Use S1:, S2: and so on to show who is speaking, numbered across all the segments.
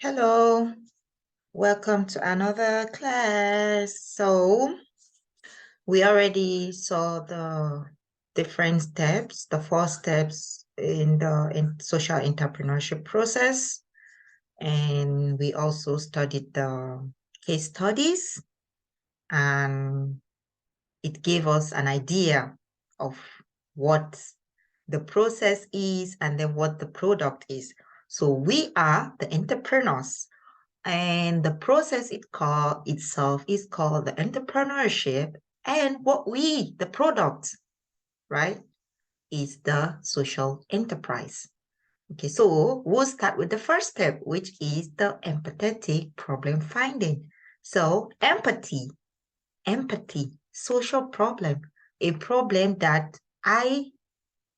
S1: Hello, welcome to another class. So we already saw the different steps, the 4 steps in the social entrepreneurship process. And we also studied the case studies, and it gave us an idea of what the process is and then what the product is. So we are the entrepreneurs. And the process itself is called the entrepreneurship. And the product, right, is the social enterprise. Okay, so we'll start with the first step, which is the empathetic problem finding. So empathy, social problem, a problem that I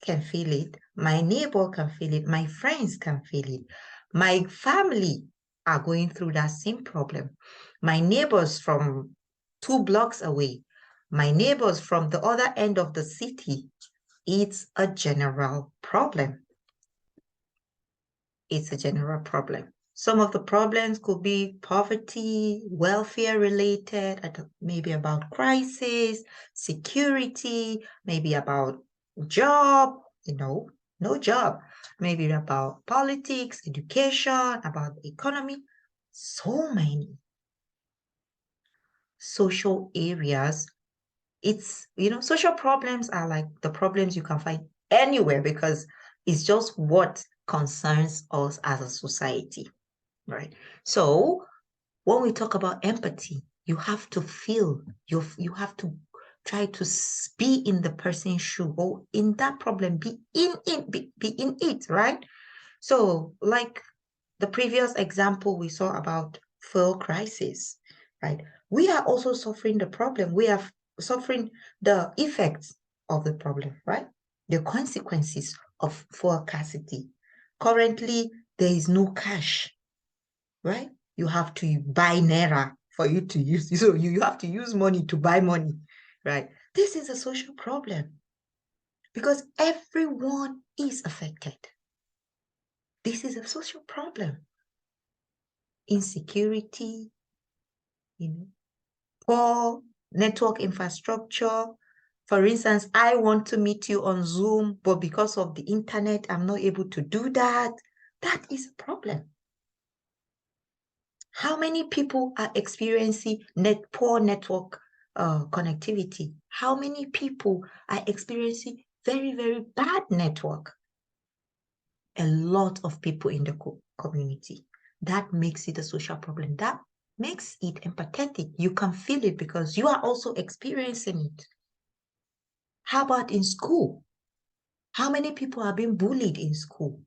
S1: can feel it, my neighbor can feel it, my friends can feel it, my family are going through that same problem. My neighbors from 2 blocks away, my neighbors from the other end of the city, it's a general problem. It's a general problem. Some of the problems could be poverty, welfare related, maybe about crisis, security, maybe about job, no job, maybe about politics, education, about economy. So many social areas. Social problems are like the problems you can find anywhere because it's just what concerns us as a society, right? So when we talk about empathy, you have to feel, you have to try to be in the person's shoe or in that problem, be in it, right? So like the previous example we saw about fuel crisis, right? We are also suffering the problem. We are suffering the effects of the problem, right? The consequences of fuel scarcity. Currently, there is no cash, right? You have to buy Naira for you to use. So you have to use money to buy money, right? This is a social problem because everyone is affected. This is a social problem. Insecurity, poor network infrastructure. For instance, I want to meet you on Zoom, but because of the internet, I'm not able to do that. That is a problem. How many people are experiencing poor network connectivity? How many people are experiencing very, very bad network? A lot of people in the community. That makes it a social problem. That makes it empathetic. You can feel it because you are also experiencing it. How about in school? How many people are being bullied in school?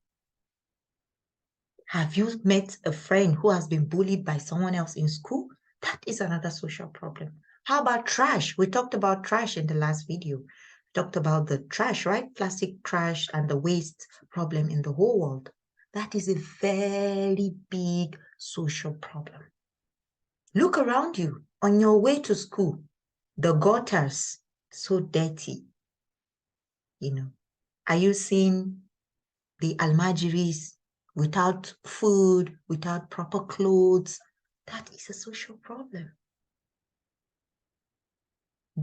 S1: Have you met a friend who has been bullied by someone else in school? That is another social problem. How about trash? We talked about trash in the last video. We talked about the trash, right? Plastic trash and the waste problem in the whole world. That is a very big social problem. Look around you on your way to school. The gutters, so dirty. Are you seeing the almajiris without food, without proper clothes? That is a social problem.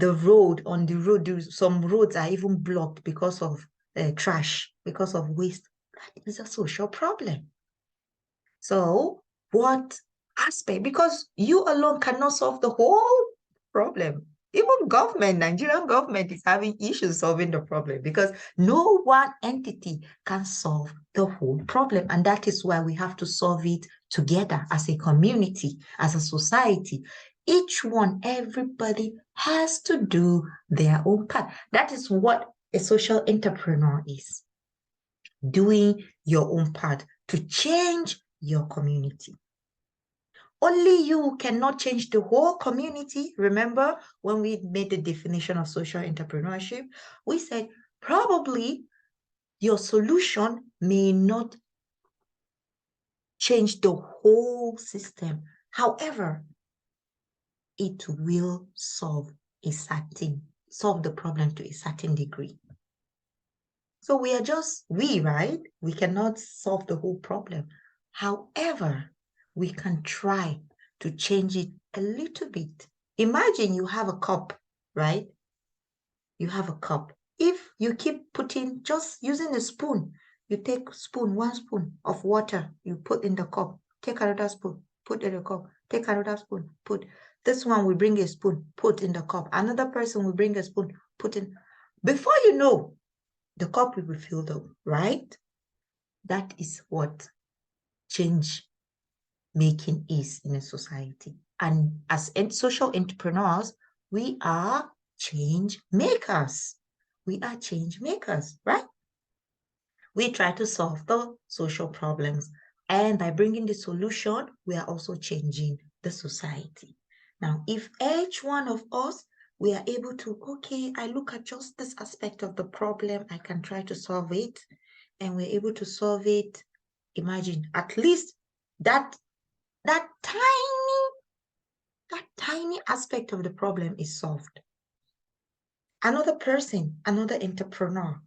S1: On the road, some roads are even blocked because of trash, because of waste. That is a social problem. So what aspect? Because you alone cannot solve the whole problem. Even Nigerian government is having issues solving the problem because no one entity can solve the whole problem. And that is why we have to solve it together as a community, as a society. Everybody has to do their own part. That is what a social entrepreneur is. Doing your own part to change your community. Only you cannot change the whole community. Remember when we made the definition of social entrepreneurship, we said probably your solution may not change the whole system. However, it will solve the problem to a certain degree. So right? We cannot solve the whole problem. However, we can try to change it a little bit. Imagine you have a cup, right? You have a cup. If you keep putting, just using a spoon, you take one spoon of water, you put in the cup, take another spoon, put in the cup, take another spoon, put. This one will bring a spoon, put in the cup. Another person will bring a spoon, put in. Before you know, the cup will be filled up, right? That is what change making is in a society. And as social entrepreneurs, we are change makers. We are change makers, right? We try to solve the social problems. And by bringing the solution, we are also changing the society. Now, if each one of us, we are able to, okay, I look at just this aspect of the problem, I can try to solve it, and we're able to solve it, imagine at least that tiny aspect of the problem is solved. Another person, another entrepreneur,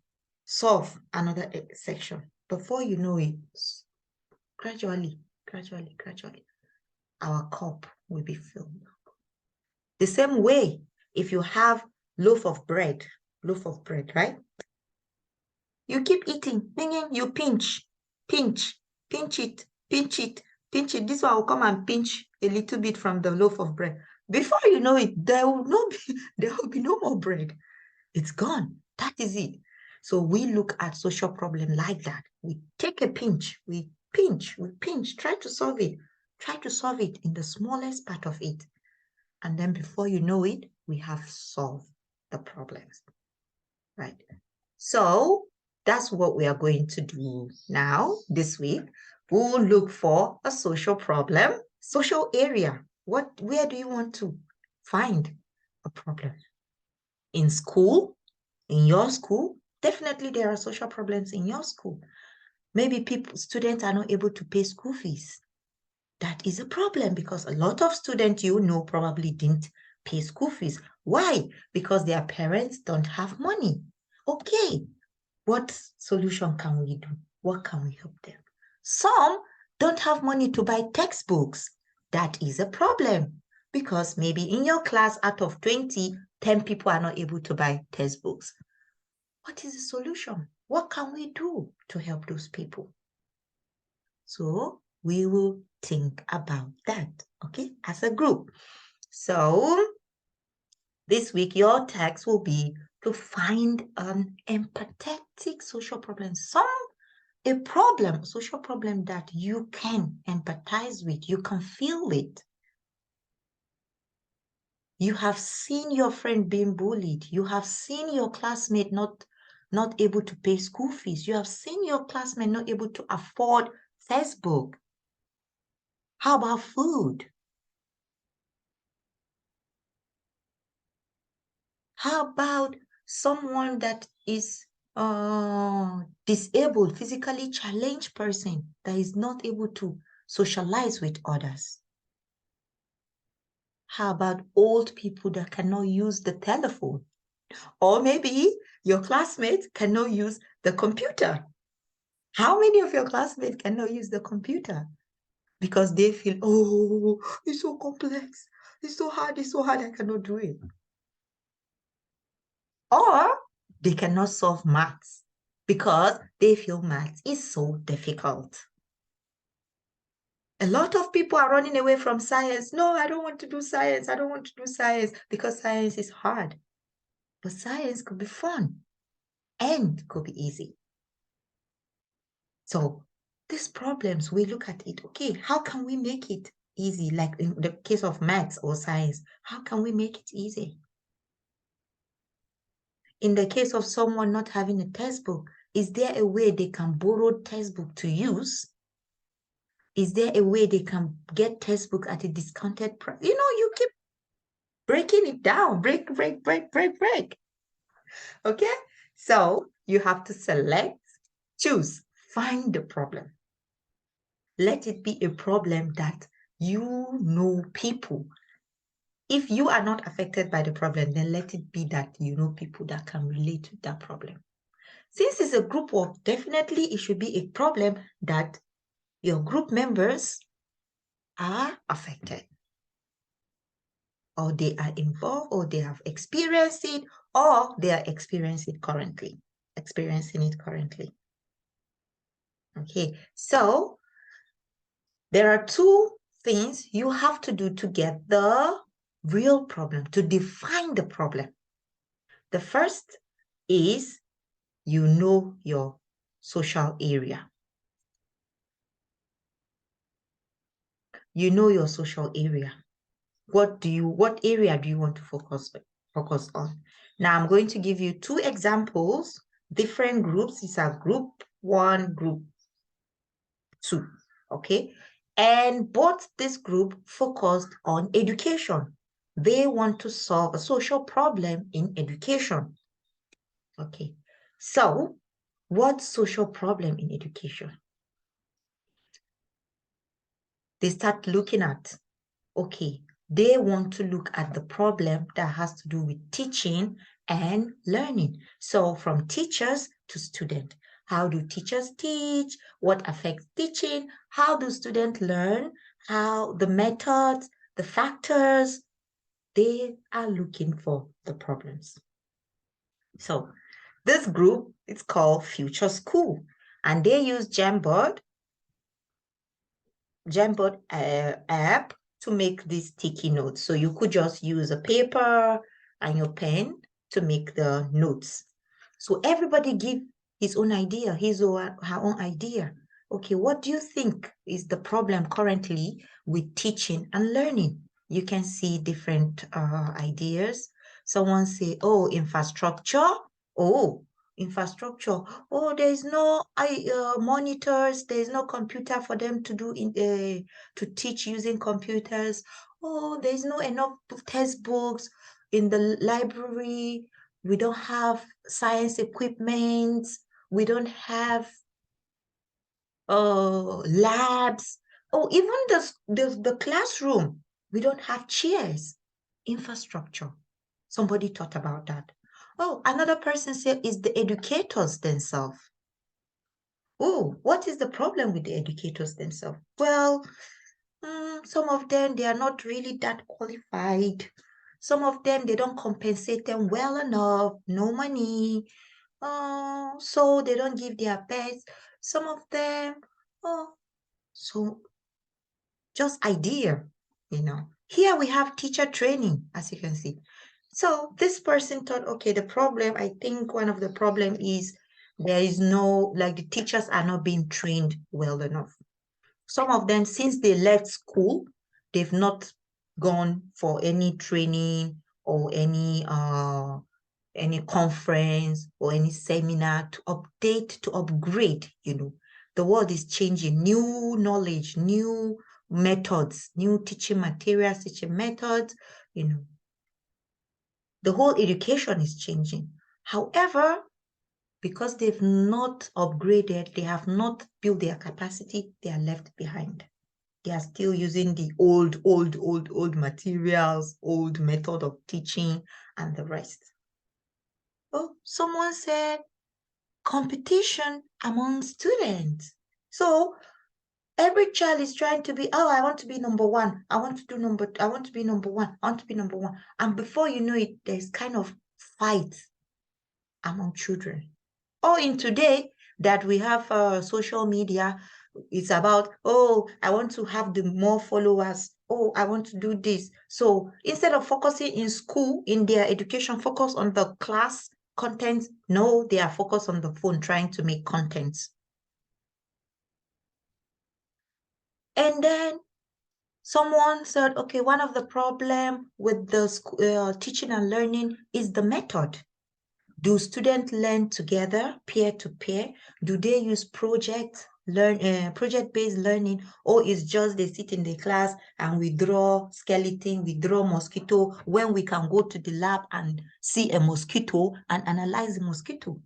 S1: solve another section. Before you know it, gradually, our cup will be filled up. The same way, if you have loaf of bread, right? You keep eating, meaning you pinch it. This one will come and pinch a little bit from the loaf of bread. Before you know it, there will be no more bread. It's gone. That is it. So we look at social problem like that. We take a pinch, we pinch, try to solve it. Try to solve it in the smallest part of it. And then before you know it, we have solved the problems, right? So that's what we are going to do now this week. We'll look for a social problem, social area. Where do you want to find a problem? In school? In your school? Definitely there are social problems in your school. Maybe students are not able to pay school fees. That is a problem because a lot of students probably didn't pay school fees. Why? Because their parents don't have money. Okay, what solution can we do? What can we help them? Some don't have money to buy textbooks. That is a problem because maybe in your class out of 20, 10 people are not able to buy textbooks. What is the solution? What can we do to help those people? So we will think about that, okay, as a group. So this week, your task will be to find an empathetic social problem, social problem that you can empathize with, you can feel it. You have seen your friend being bullied. You have seen your classmate not able to pay school fees. You have seen your classmate not able to afford textbook. How about food? How about someone that is disabled, physically challenged person that is not able to socialize with others? How about old people that cannot use the telephone? Or maybe your classmates cannot use the computer. How many of your classmates cannot use the computer? Because they feel, oh, it's so complex. It's so hard, I cannot do it. Or they cannot solve maths because they feel maths is so difficult. A lot of people are running away from science. No, I don't want to do science. I don't want to do science because science is hard. But science could be fun and could be easy. So these problems, we look at it, okay, how can we make it easy? Like in the case of maths or science, how can we make it easy? In the case of someone not having a textbook, is there a way they can borrow textbook to use? Is there a way they can get textbook at a discounted price? You keep breaking it down, break. Okay? So you have to select, choose, find the problem. Let it be a problem that people. If you are not affected by the problem, then let it be that people that can relate to that problem. Since it's a group work, definitely it should be a problem that your group members are affected, or they are involved, or they have experienced it, or they are experiencing it currently. Okay, so there are two things you have to do to get the real problem, to define the problem. The first is you know your social area. You know your social area. What area do you want to focus on? Now I'm going to give you two examples, different groups. These are group 1, group 2. Okay. And both this group focused on education. They want to solve a social problem in education. Okay. So, what social problem in education? They start looking at, okay, they want to look at the problem that has to do with teaching and learning. So from teachers to student, how do teachers teach? What affects teaching? How do students learn? How the methods, the factors, they are looking for the problems. So this group is called Future School, and they use Jamboard app to make these sticky notes. So you could just use a paper and your pen to make the notes. So everybody give his own idea, his or her own idea. Okay, what do you think is the problem currently with teaching and learning? You can see different ideas. Someone say, oh, infrastructure. Oh, infrastructure. Oh, there is no monitors. There is no computer for them to do to teach using computers. Oh, there is no enough textbooks in the library. We don't have science equipment. We don't have labs. Oh, even the classroom. We don't have chairs. Infrastructure. Somebody thought about that. Oh, another person said it's the educators themselves. Oh, what is the problem with the educators themselves? Well, some of them, they are not really that qualified. Some of them, they don't compensate them well enough, no money. So they don't give their best. Some of them, oh, so just idea, Here we have teacher training, as you can see. So this person thought, okay, I think one of the problem is there is no, like the teachers are not being trained well enough. Some of them, since they left school, they've not gone for any training or any conference or any seminar to update, to upgrade, The world is changing, new knowledge, new methods, new teaching materials, teaching methods, The whole education is changing. However, because they've not upgraded, they have not built their capacity, they are left behind. They are still using the old materials, old method of teaching, and the rest. Oh, someone said competition among students. So every child is trying to be, oh, I want to be number one. I want to be number one. I want to be number one. And before you know it, there's kind of fight among children. Or in today that we have social media, it's about, oh, I want to have the more followers. Oh, I want to do this. So instead of focusing in school, in their education, focus on the class content. No, they are focused on the phone trying to make content. And then someone said, okay, one of the problem with the teaching and learning is the method. Do students learn together, peer to peer? Do they use project-based learning, or is just they sit in the class and we draw skeleton, we draw mosquito when we can go to the lab and see a mosquito and analyze the mosquito?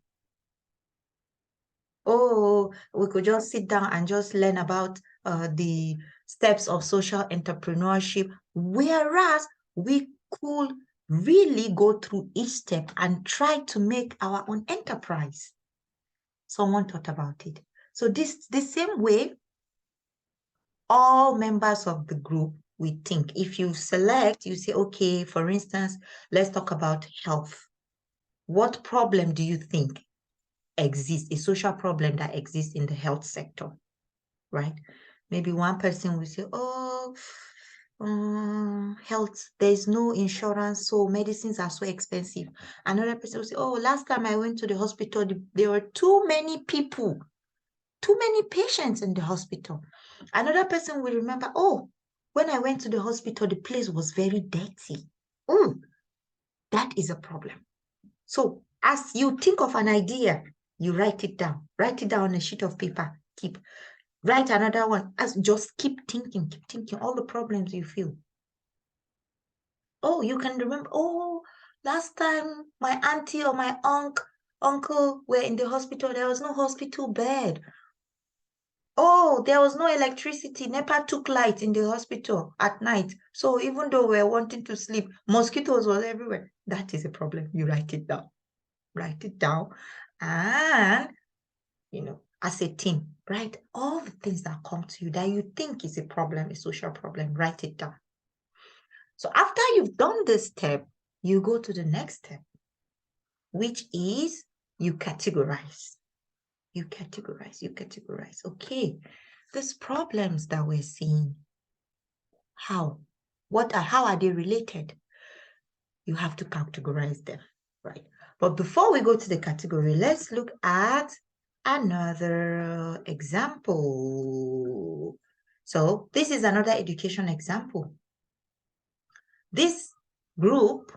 S1: Oh, we could just sit down and just learn about the steps of social entrepreneurship, whereas we could really go through each step and try to make our own enterprise. Someone thought about it. So the same way, all members of the group, we think. If you select, you say, okay, for instance, let's talk about health. What problem do you think exists, a social problem that exists in the health sector, right? Maybe one person will say, oh, health, there's no insurance, so medicines are so expensive. Another person will say, oh, last time I went to the hospital, there were too many people, too many patients in the hospital. Another person will remember, oh, when I went to the hospital, the place was very dirty. Oh, that is a problem. So as you think of an idea, you write it down. Write it down on a sheet of paper. Write another one. Just keep thinking all the problems you feel. Oh, you can remember, oh, last time my auntie or my uncle were in the hospital, there was no hospital bed. Oh, there was no electricity. NEPA took light in the hospital at night. So even though we were wanting to sleep, mosquitoes were everywhere. That is a problem. You write it down. Write it down. And, as a team, write all the things that come to you that you think is a problem, a social problem. Write it down. So after you've done this step, you go to the next step, which is you categorize. You categorize. Okay, these problems that we're seeing, how are they related? You have to categorize them, right? But before we go to the category, let's look at another example. So this is another education example. This group,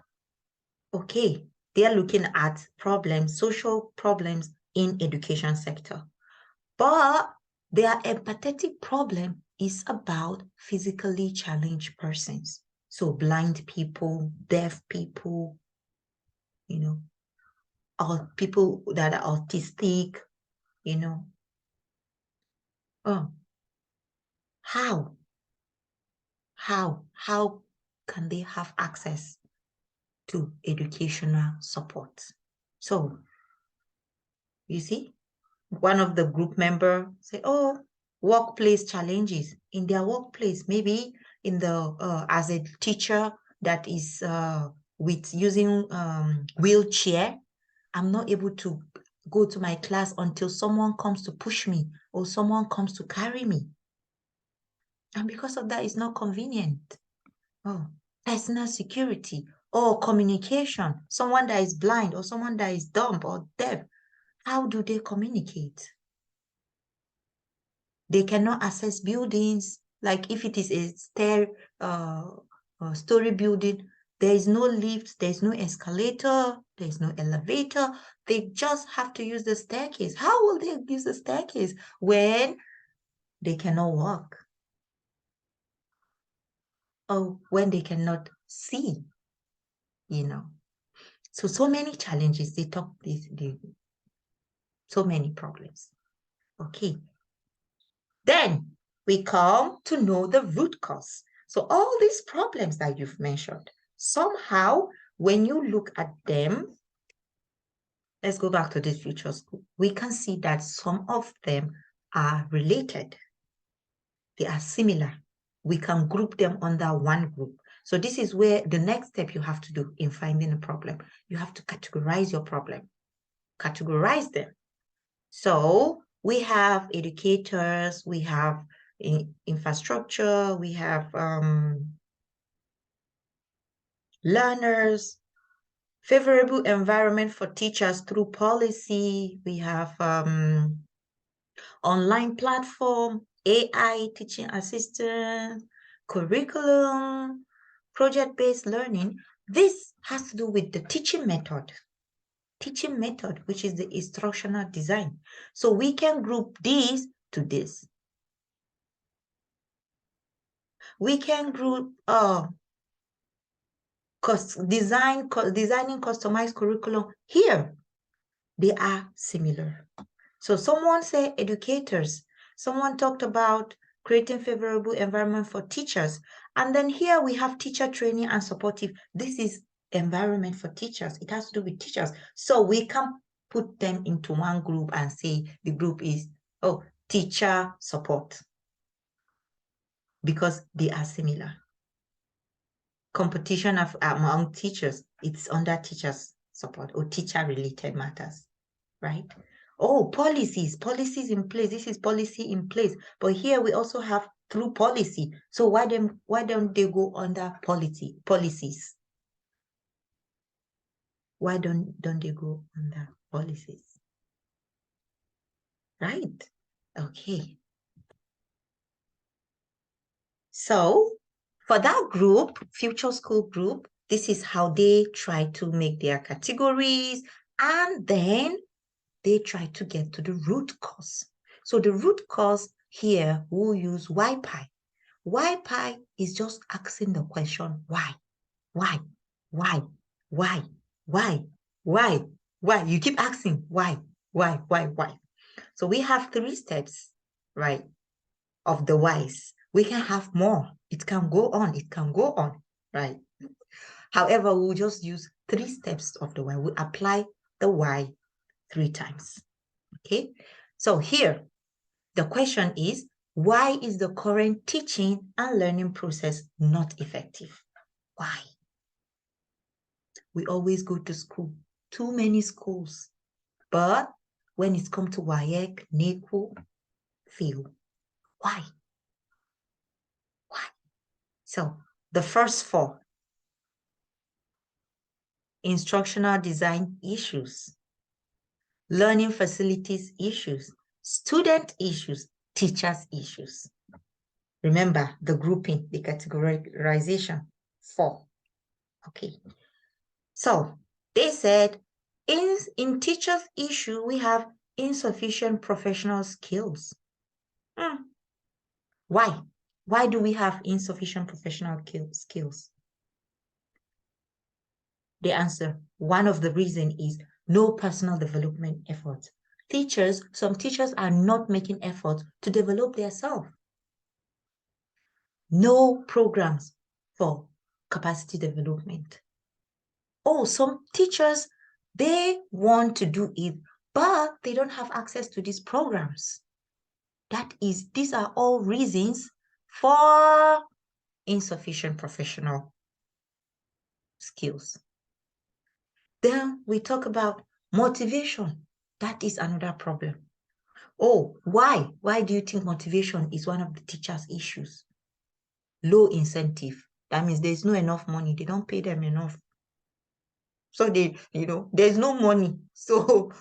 S1: okay, they are looking at problems, social problems in education sector. But their empathetic problem is about physically challenged persons. So blind people, deaf people, or people that are autistic, Oh, how? How can they have access to educational support? So, you see, one of the group member say, oh, workplace challenges in their workplace, maybe in the as a teacher that is with using wheelchair, I'm not able to go to my class until someone comes to push me or someone comes to carry me. And because of that, it's not convenient. Oh, personal security or communication, someone that is blind or someone that is dumb or deaf, how do they communicate? They cannot access buildings. Like if it is a story building, there is no lift, there's no escalator, there's no elevator. They just have to use the staircase. How will they use the staircase when they cannot walk? Or when they cannot see, So many challenges, so many problems. Okay. Then we come to know the root cause. So all these problems that you've mentioned, somehow, when you look at them, let's go back to this future school, we can see that some of them are related. They are similar. We can group them under one group. So this is where the next step you have to do in finding a problem. You have to categorize your problem. Categorize them. So we have educators, we have infrastructure, we have learners, favorable environment for teachers through policy, we have online platform, AI, teaching assistant, curriculum, project-based learning. This has to do with the teaching method, which is the instructional design. So we can group these to this. We can group designing customized curriculum here. They are similar. So someone said educators, someone talked about creating favorable environment for teachers. And then here we have teacher training and supportive. This is environment for teachers. It has to do with teachers. So we can put them into one group and say the group is, teacher support. because they are similar. Competition among teachers, it's under teachers support or teacher related matters, right? Oh, policies in place. This is policy in place. But here we also have through policy. So why don't they go under policies? Why don't they go under policies? Right? Okay. So for that group, future school group, this is how they try to make their categories, and then they try to get to the root cause. So the root cause here, we'll use why pi. Why pi is just asking the question, why? Why? Why? Why? Why? Why? Why? You keep asking, why? Why? Why? Why? So we have 3 steps, right, of the whys. We can have more. It can go on. It can go on, right? However, we'll just use 3 steps of the why. We apply the why 3 times, okay? So here, the question is, why is the current teaching and learning process not effective? Why? We always go to school, too many schools. But when it's come to WAEC, NECO, fail. Why? Why? So the first 4, instructional design issues, learning facilities issues, student issues, teachers issues. Remember the grouping, the categorization, 4. Okay. So they said in teachers issue, we have insufficient professional skills. Why? Why do we have insufficient professional skills? The answer, one of the reasons is no personal development efforts. Some teachers are not making efforts to develop themselves. No programs for capacity development. Oh, some teachers, they want to do it, but they don't have access to these programs. These are all reasons for insufficient professional skills. Then we talk about motivation. That is another problem. Oh, why? Why do you think motivation is one of the teachers' issues? Low incentive. That means there's not enough money. They don't pay them enough. So there's no money. So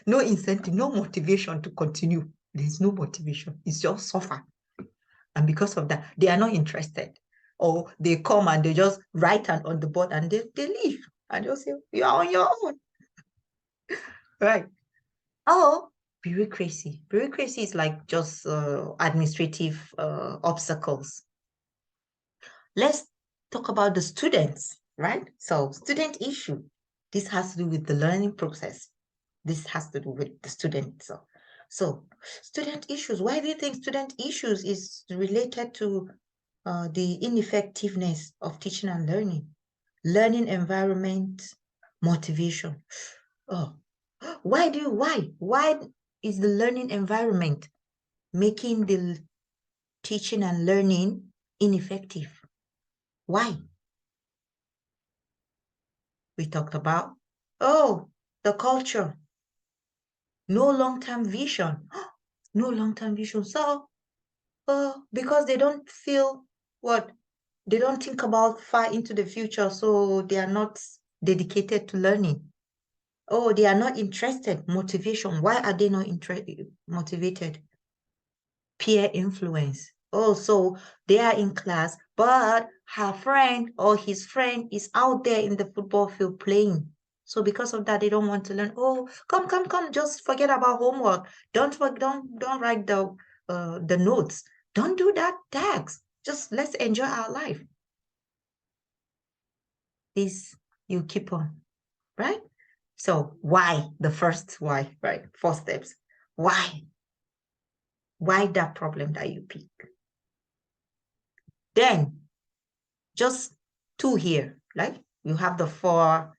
S1: no incentive, no motivation to continue. There's no motivation. It's just suffer. And because of that, they are not interested. Or they come and they just write on the board and they leave. And they'll say, you are on your own. Right. Oh, bureaucracy. Bureaucracy is like just administrative obstacles. Let's talk about the students, right? So student issue. This has to do with the learning process. This has to do with the student. So student issues. Why do you think student issues is related to the ineffectiveness of teaching and learning? Learning environment, motivation. Oh, why is the learning environment making the teaching and learning ineffective? Why? We talked about, oh, the culture, no long-term vision, no long-term vision. So, because they don't feel what? They don't think about far into the future, so they are not dedicated to learning. Oh, they are not interested. Motivation. Why are they not motivated? Peer influence. Oh, so they are in class, but her friend or his friend is out there in the football field playing. So because of that, they don't want to learn. Oh, come, just forget about homework. Don't write the notes. Don't do that tags. Just let's enjoy our life. This you keep on, right? So why? The first why, right? 4 steps. Why? Why that problem that you pick? Then just 2 here, right? You have the four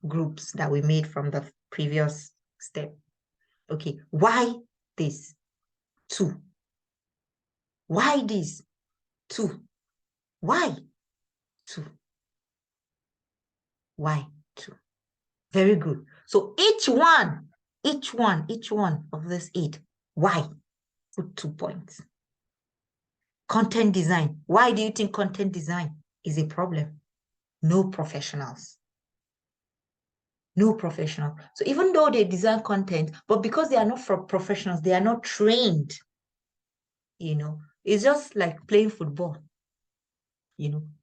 S1: groups that we made from the previous step. Okay, why this 2? Why this? 2. Why? 2. Why? 2. Very good. So each one of this 8, why? Put 2 points. Content design. Why do you think content design is a problem? No professionals. No professional. So even though they design content, but because they are not professionals, they are not trained, it's just like playing football.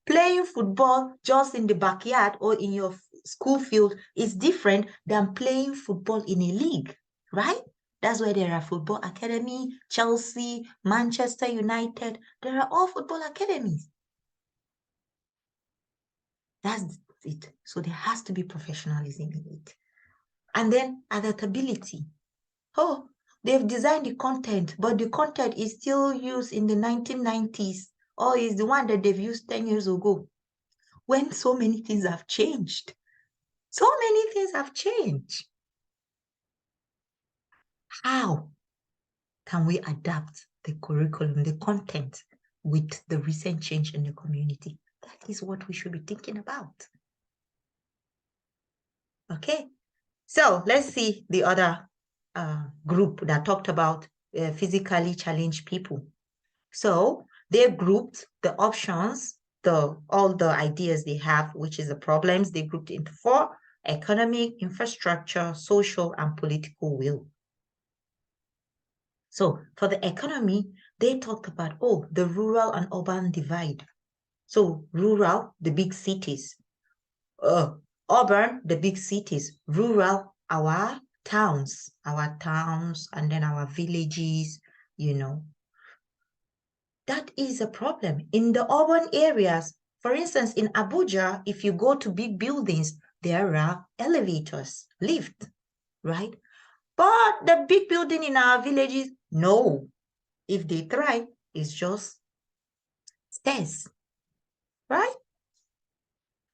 S1: Playing football just in the backyard or in your school field is different than playing football in a league, right? That's why there are football academy, Chelsea, Manchester United. There are all football academies. That's it. So there has to be professionalism in it. And then adaptability. Oh, they've designed the content, but the content is still used in the 1990s or is the one that they've used 10 years ago, when so many things have changed. So many things have changed. How can we adapt the curriculum, the content, with the recent change in the community? That is what we should be thinking about. Okay, so let's see the other group that talked about physically challenged people. So they grouped the options, all the ideas they have, which is the problems, they grouped into 4: economic, infrastructure, social, and political will. So for the economy, they talked about, the rural and urban divide. So rural, the big cities. Urban, the big cities. Rural, our towns, and then our villages, That is a problem. In the urban areas, for instance, in Abuja, if you go to big buildings, there are elevators, lift, right? But the big building in our villages, no. If they try, it's just stairs, right?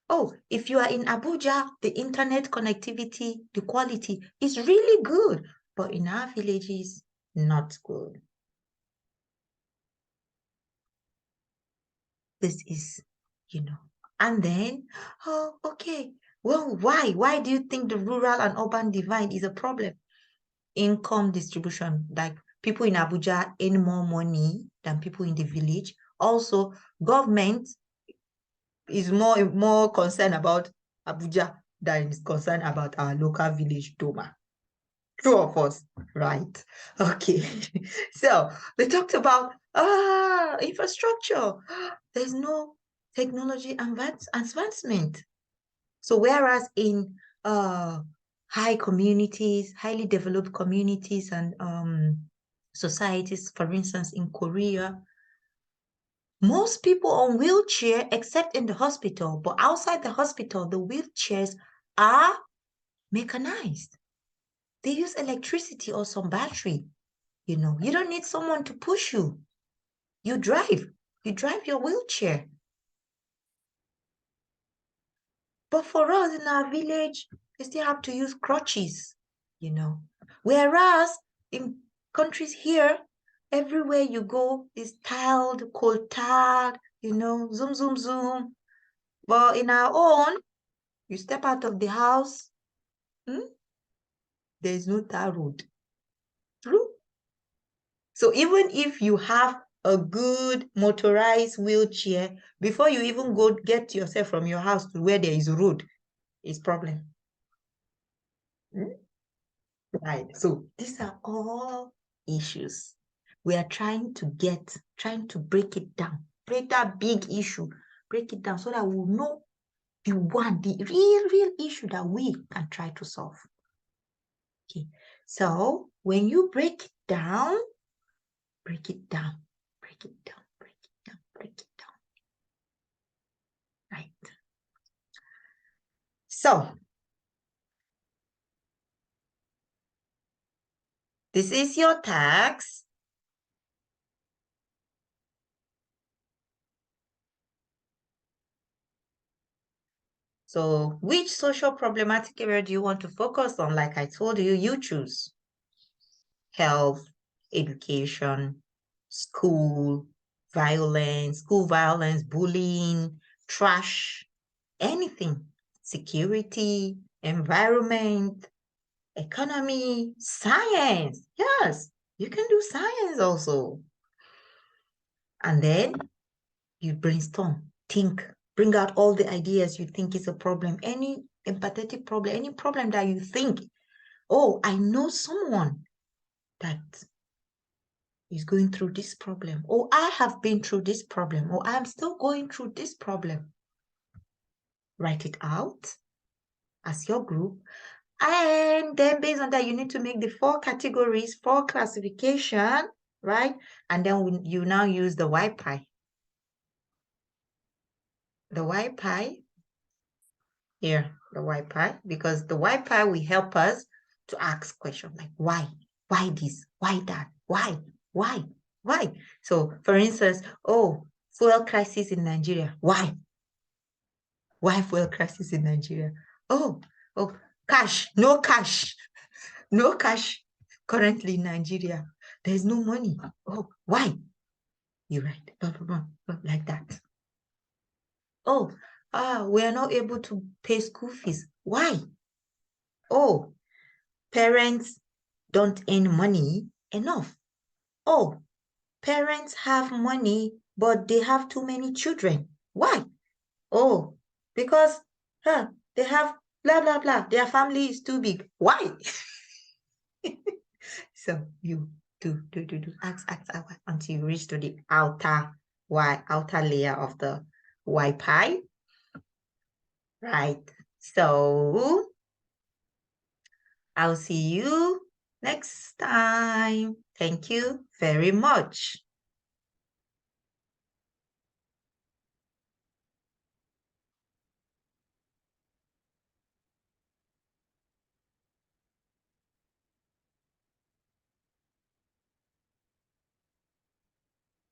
S1: Oh, if you are in Abuja, the internet connectivity, the quality is really good. But in our villages, not good. This is, and then, okay. Well, why? Why do you think the rural and urban divide is a problem? Income distribution, like people in Abuja earn more money than people in the village. Also, government is more concerned about Abuja than is concerned about our local village Doma. True of us, right? Okay. So they talked about infrastructure. There's no technology advancement. So whereas in high communities, highly developed communities and societies, for instance, in Korea, most people on wheelchair, except in the hospital, but outside the hospital, the wheelchairs are mechanized. They use electricity or some battery. You don't need someone to push you. You drive your wheelchair. But for us in our village, we still have to use crutches, Whereas in countries here, everywhere you go is tiled, cold tiled, zoom, zoom, zoom. But in our own, you step out of the house, there is no tar road. True? So even if you have a good motorized wheelchair, before you even go get yourself from your house to where there is a road, is problem. Right. So these are all issues. We are trying to break it down, break that big issue, break it down so that we'll know the real issue that we can try to solve. Okay. So when you break it down, break it down, break it down, break it down, break it down. Right. So this is your task. So which social problematic area do you want to focus on? Like I told you, you choose. Health, education, school, violence, school violence, bullying, trash, anything, security, environment, economy, science. Yes, you can do science also. And then you brainstorm, think, bring out all the ideas you think is a problem, any empathetic problem, any problem that you think, oh, I know someone that is going through this problem, or I have been through this problem, or I'm still going through this problem. Write it out as your group. And then based on that, you need to make the 4 categories, 4 classification, right? And then you now use the Y pie. The Y pie, here, the Y pie, because the Y pie will help us to ask questions like why? Why this? Why that? Why? Why? Why? So for instance, oh, fuel crisis in Nigeria. Why? Why fuel crisis in Nigeria? Oh, cash, no cash, no cash currently in Nigeria. There's no money. Oh, why? You write, like that. Oh, we are not able to pay school fees. Why? Oh, parents don't earn money enough. Oh, parents have money, but they have too many children. Why? Oh, because they have blah, blah, blah. Their family is too big. Why? So you do. Ask until you reach to the outer layer of the Y pie. Right. So I'll see you next time. Thank you very much.